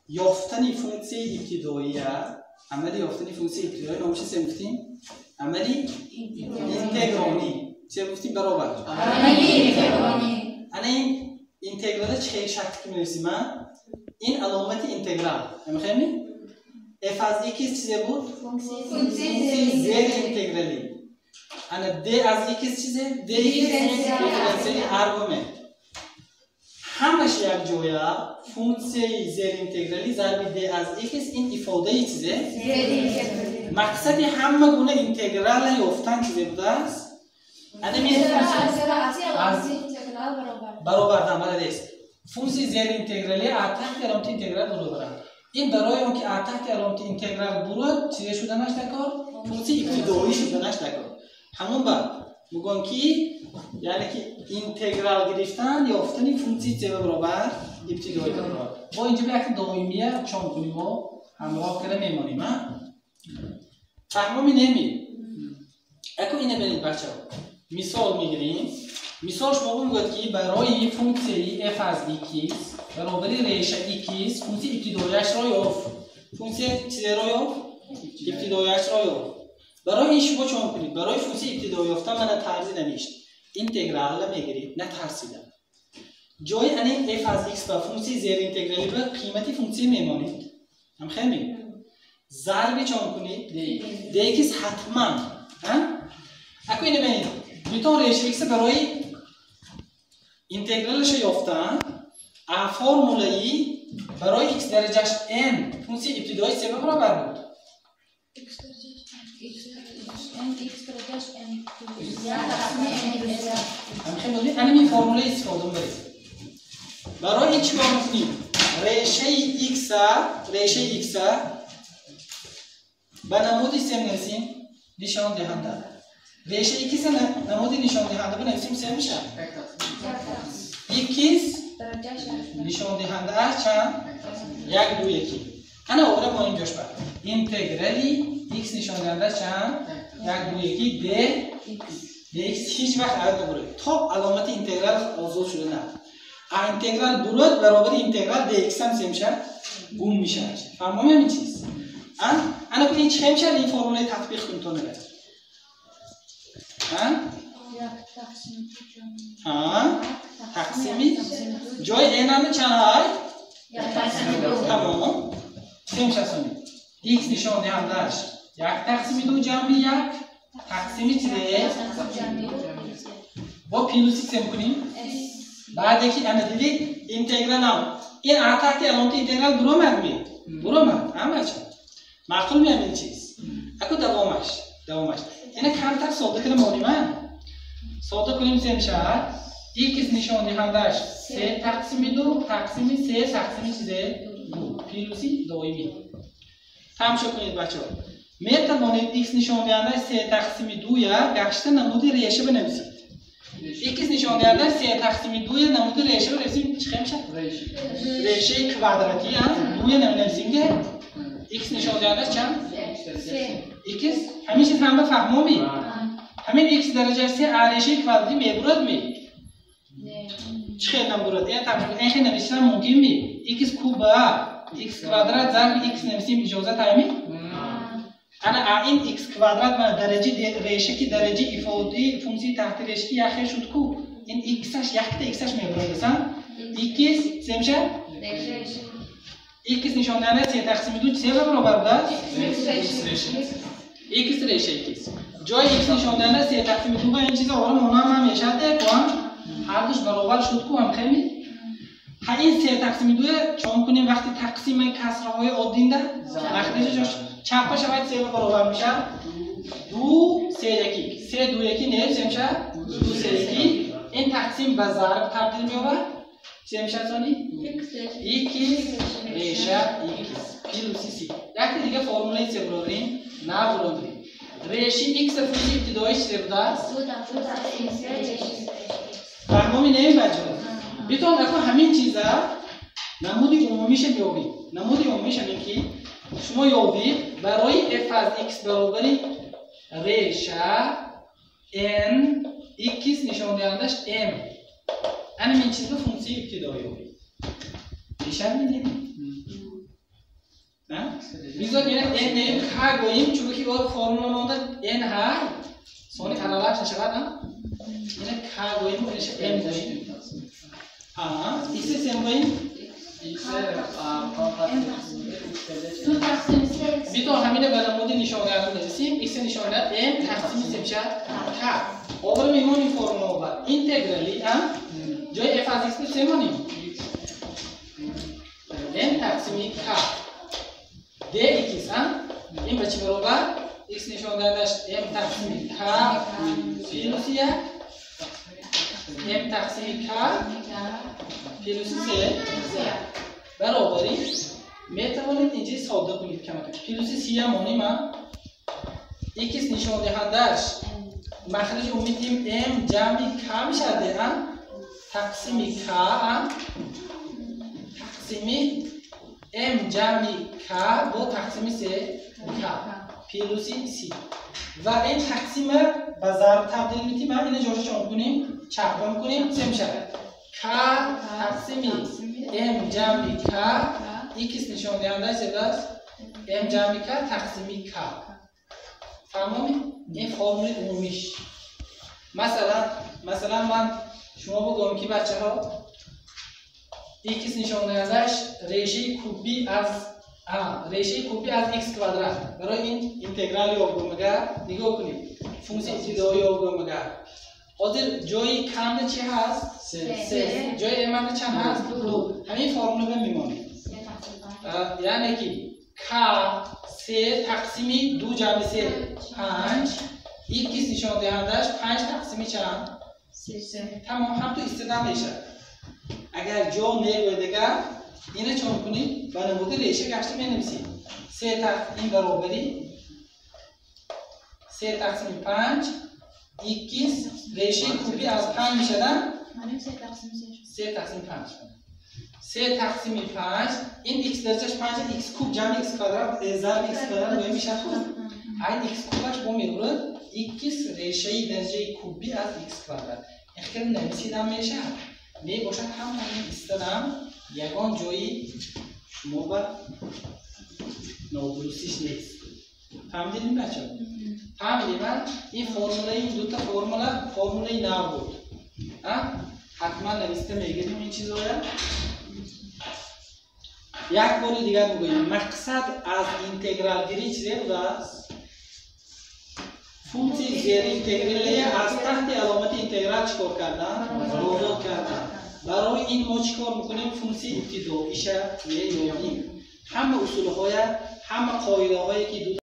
یافتن فونکسی ابتدایی نامش چه گفتیم؟ عملی اینتگرانی. چه گفتیم برابر؟ عملی اینتگرانی. این اینتگرال چه شکلی می‌نویسیم؟ این علامت اینتگرال. می‌خوایم f از x چیزی بود؟ فونکسی زیر اینتگرالی. d از x چیزه؟ d دیفرانسیل ارگومنت. همش یک جویا فونکسی زیر اینتگرالی ضرب d از x این ifade چیزه؟ مقصد همه گونه اینتگرال یافتن چیزی بوده است؟ برابر دامنه است. فونکسی زیر اینتگرالی تحت علامت اینتگرال برابر. این برای اون که تحت علامت اینتگرال برود چیزی شده نشدکار؟ فونکسی ابتدایی شده نشدکار. همون بعد میگم که یعنی که اینتگرال گرفتن یافتن فونکسی چه برابر ابتدایی برابر. با اینجا به یک دائمیه چون کنیم و همراه کرده میمانیم. فهمی نمی. اکو اینه ببینید بچه‌ها. مثال میگیریم. مثال شما میگوید که برای فونکسی f از x برابر ریشه x فونکسی ابتداییش را یافت. فونکسی چیزی را یافت؟ ابتداییش را یافت. برای این شما چون کنید برای فونکسی ابتدایی یافتن من ترسی نمیشت. اینتگرال میگیرید نه ترسیدن. جای این f از x با فونکسی زیر اینتگرالی به قیمتی فونکسی میمانید. هم خیلی ضرب چون کنید dx حتما اکو اینه ببینید میتون ریشه x برای اینتگرالش یافتن فرمولایی برای x درجهش n فونکسی ابتدایی سه برابر بود. همین فرموله استفاده می‌کنیم. برای چی کار می‌کنیم؟ ریشه x به نمودی سه می‌نویسیم نشان دهنده. ریشه x نمود نشان دهنده بنویسیم سه میشه. x نشان دهنده چند؟ 1 2 1. انا اولا ما اینجاش بعد اینتگرالی x نشان دهنده چند؟ 1 2 1 dx هیچ وقت عدد نبره تا علامت اینتگرال آزاد شده نه. اینتگرال برود برابر اینتگرال dx هم سه میشه گم میشه. فهمیدیم این چیز؟ انا که این چه میشه این فرموله تطبیق کنیم تو نگه. تقسیمی جای این همه چند های؟ تمام سه میشه سونی x نشان دهندهش 1 تقسیم 2 جمع 1 تقسیمی چیه؟ با پیروسی سه میکنیم بعد یکی انا دیدی اینتگرال هم این تحت علامت اینتگرال برامد همه چه معقول میام این چیز اکو دوامش اینه کمتر ساده کنه مانیمه ساده کنیم سه میشه x نشان دهندهش 3 تقسیم 2 تقسیم 3 تقسیم چیزه 2 پیروسی دائمی تمام شد کنید بچه‌ها میتوانید x نشان دهنده 3 تقسیم 2 گشته نمود ریشه بنویسید. x نشان دهنده 3 تقسیم 2 نمود ریشه بنویسیم چه میشه؟ ریشه کوادراتی هم 2 نمی‌نویسیم که x نشان دهنده چند؟ 3 x همین چیز هم بفهمومی همین x درجه 3 ریشه کوادراتی میبرد می چه خیلی نمیبرد این تقریبا این خیلی نوشتن ممکن می x کوبه x کوادرات ضرب x نویسیم اجازه تایمی انا این x کوادرات ما درجه ریشه کی درجه ifade فونکسی تحت ریشه کی اخر شد کو این xش یک تا xش میبرد سن x سه میشه x نشان دهنده 3 تقسیم 2 چه برابر بود x ریشه x جای x نشان دهنده 3 تقسیم 2 این چیزا آورم اونا هم میشه تا هر دوش برابر شد کو هم خیلی این 3 تقسیم 2 چون کنیم وقتی تقسیم کسرهای عادی ده وقتی جاش چپش باید 3 برابر میشه 2 3 1 3 2 1 نه میشه 2 3 1 این تقسیم به ضرب تبدیل میشه چه میشه ثانی x ریشه x پیروسی سی یکی دیگه فرموله چه بریم نه بریم ریشه x فونکسی ابتدایی چه بوده است فهمی نمی بچه‌ها بیتون اکو همین چیزا نمود عمومیش بیابید نمود عمومیش اینه که شما یابید برای f از x برابر ریشه n x نشان دهندش m این چیز به فونکسی ابتدایی یابید ریشه میدید بذار یعنی n میگیم k گوییم چون که با فرمول مونده n های سونی کانالش نشود یعنی k گوییم و n گوییم x سم گوییم بیتون همینه برامون نشانگر رو نویسیم x نشانگر n تقسیم سه میشه k آور میمونیم فرمول آور اینتگرالی جای f از x رو میمونیم n تقسیم k dx این به چی برابر x نشانگر داشت m تقسیم k پلوس 1 m تقسیم k پلوس 3 برابری میتوانید اینجا ساده کنید کم پلوس 3 مونیم x نشان دهندش مخرج رو میتیم m جمع k میشه تقسیم k تقسیم m جمع k با تقسیم 3 k پلوس 3 و این تقسیم به ضرب تبدیل میتیم اینو جاش چون کنیم چرخ میکنیم 3 میشه k تقسیم m جمع k x نشان دهنده است m جمع k تقسیم k فهمیدید این فرمول عمومیش مثلا من شما بگم که بچه‌ها x نشان دهندش ریشه کوبی از x کوادرات برای این اینتگرال یابگو مگر نگاه کنید فونکسی ابتدایی یابگو مگر حاضر جای کم چی هست 3 جای m چند هست 2 همین فرمول میمونه یعنی که k 3 تقسیم 2 جمع 3 5 x نشان دهندش 5 تقسیم چند 3 تمام هم تو استفاده میشه اگر جا نگه دیگر اینه چون کنید برای مورد ریشه گشته می‌نویسید 3 تقسیم برابری 3 تقسیم 5 x ریشه کوبی از 5 میشه نه 3 تقسیم 5 3 تقسیم 5 این x درجهش 5 x کوب جمع x کوادرات ضرب x کوادرات میشه این x کوبش با میره x ریشه درجه کوبی از x کوادرات اخیر نویسیدم میشه می باشد هم استدام یگان جایی شما با نادرستیش نیست فهمیدین بچه؟ فهمیدین من این فرموله این دوتا فرموله نو بود حتما نویسته میگیریم این چیز های یک بار دیگر میگویم مقصد از اینتگرال گیری چیزی بود است فونکسی زیر اینتگرالی از تحت علامت اینتگرال چکار کردن؟ آزاد کردن برای این ما چیکار میکنیم فونکسی ابتداییش یابیم همه اصول های همه قاعده هایی که